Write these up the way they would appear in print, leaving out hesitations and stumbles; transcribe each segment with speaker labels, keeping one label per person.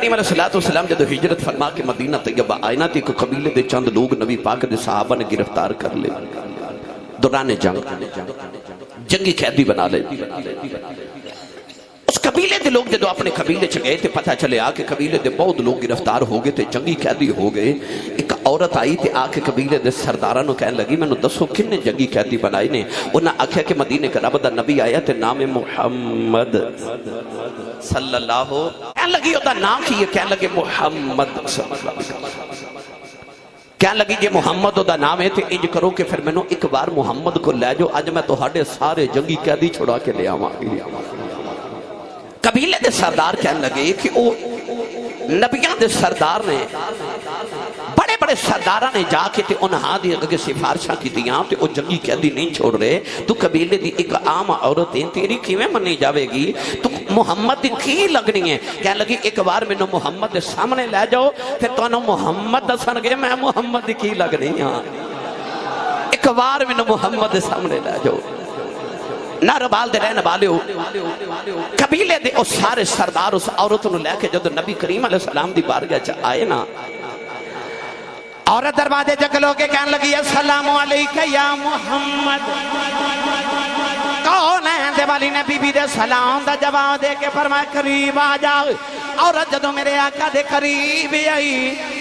Speaker 1: کریم علیہ السلام جب ہجرت فرما کے مدینہ طیبہ آئے نا تو ایک قبیلے دے چند لوگ نبی پاک دے صحابہ نے گرفتار کر لے دوران جنگی قیدی بنا لے. اس قبیلے دے لوگ جدو اپنے قبیلے چ گئے تے پتہ چلے آ کہ قبیلے دے بہت لوگ گرفتار ہو گئے تے جنگی قیدی ہو گئے. ایک عورت آئی تے آ کے قبیلے دے سرداراں نو کہن لگی مینوں دسو کنے جنگی قیدی بنائے نے. انہاں آکھیا کہ مدینے کا رب دا نبی آیا تے نام محمد صلی اللہ کہن لگی او دا نام کی ہے کہن لگے محمد صلی اللہ علیہ وسلم کہن لگی جے محمد دا نام ہے تے انج کرو کہ پھر مینوں ایک بار محمد کو لے جاؤ اج میں تہاڈے سارے جنگی قیدی چھڑا کے لے آواں گی. قبیلے دے سردار کہن لگے کہ او نبیان دے سردار نے بڑے بڑے سرداراں نے جا کے تے انہاں دی اگے سفارشاں کیتیاں تے او جنگی قیدی نہیں چھوڑ رہے. تو قبیلے دی ایک عام عورت ہے تیری کیویں منی جاوے گی تو محمد دی کی لگنی ہے. کہن لگی ایک بار مینوں محمد دے سامنے لے جاؤ پھر تانوں محمد دسن گے میں محمد دی کی لگنی ہاں. ایک بار مینوں محمد دے سامنے لے جاؤ. ناربال دے رہنے والے ہو قبیلے دے اس سارے سردار اس عورت نو لے کے جب نبی کریم علیہ السلام دی بارگاہ چ آئے نا عورت دروازے جگلو کے کہنے لگی السلام علیکہ یا محمد. کون ہے دے والی نے بی بی دے سلام دا جواب دے کے فرمایا قریب آ جاؤ. عورت جدو میرے آقا دے قریب آئی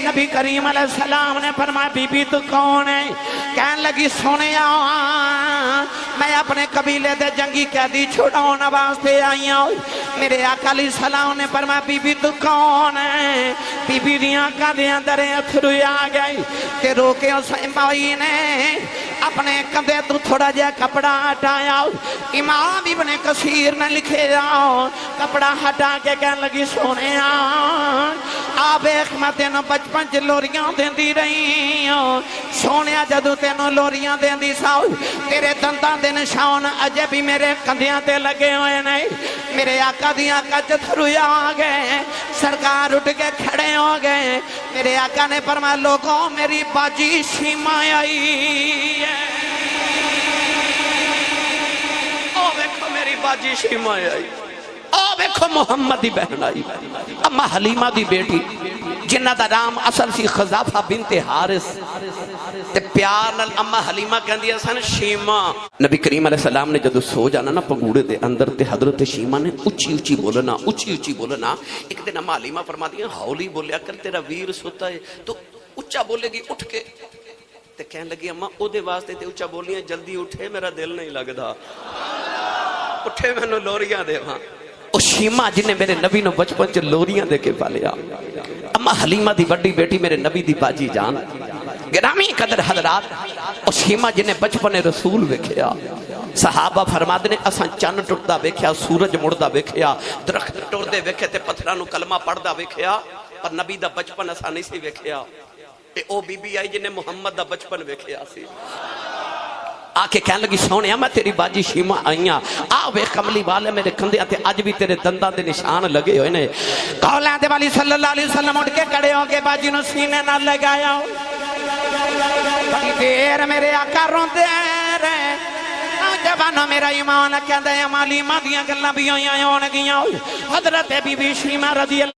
Speaker 1: نبی کریم علیہ السلام نے فرمایا بی بی تو کون ہے. کہنے لگی سونے میں اپنے قبیلے دے جنگی قیدی چھڑاؤں واسطے آئی ہوں. میرے آقا علیہ السلام نے فرمایا بی بی تو کون ہے. بی بی دی آقا دے اندر اتھرو آ گئی کہ روکے اس امائی نے اپنے کندھے تو تھوڑا جا کپڑا ہٹایا. امام ابن کثیر نے لکھے جاؤ کپڑا ہٹا کے کہنے لگی سونے آپ ایک میں تینوں بچپن چ لوریاں دیندی رہی ہوں. سونے جدو تینوں لوریاں دیندی ساؤ تیرے دنداں دے نشان اجے بھی میرے کندھیاں تے لگے ہوئے نہیں. میرے آقا دی آقا چتھرو آ گئے سرکار اٹھ کے کھڑے ہو گئے. میرے آقا نے فرمایا لوگوں میری باجی شیما آئی ہے. او دیکھو میری باجی شیما آئی. او دیکھو محمد دی بہن آئی اما حلیمہ دی بیٹی جنہ دا نام اصل سی خزافہ بنت حارث تے پیار نال اما حلیمہ کہندی سن شیما. نبی کریم علیہ السلام نے جدو سو جانا نا پنگوڑے دے اندر تے حضرت شیما نے اچھی اچھی بولنا. ایک دن اما حلیمہ فرما دیا ہولی بولیا کر تیرا ویر سوتا ہے تو اچھا بولے گی اٹھ کے. تے کہنے لگی اما او دے واسطے تے اچھا بولیاں جلدی اٹھے میرا دل نہیں لگدا اٹھے میں نو لوریاں دے وہاں. او شیما جن نے میرے نبی نو بچپن چ لوریاں دے کے پالیا. اما حلیمہ دی بڑی بیٹی میرے نبی دی باجی جان گرامی قدر حضرات او شیما جن نے بچپن رسول ویکھیا. صحابہ فرماتے نے اساں چن ٹردا ویکھیا سورج مڑدا ویکھیا درخت ٹردے ویکھے تے پتھراں نو کلمہ پڑھدا ویکھیا پر نبی دا بچپن اساں نہیں سی ویکھیا. تے او بی بی آئی جن نے محمد دا بچپن ویکھیا سی. آکے کہنے لگی سونیا میں تیری باجی شیما آئیاں آوے کملی والے میرے کندھے آتے آج بھی تیرے دنداں دے نشان لگے ہوئے نے. قولیں دے والی صلی اللہ علیہ وسلم اٹھ کے کڑے ہو کے باجی نو سینے نہ لگایا. بڑی دیر میرے آقا روندے رہے جوانو میرا ایمان کہندے حلیمہ دیاں گلاں بھی ہوئیاں ہون گیاں. حضرت بی بی شیما رضی اللہ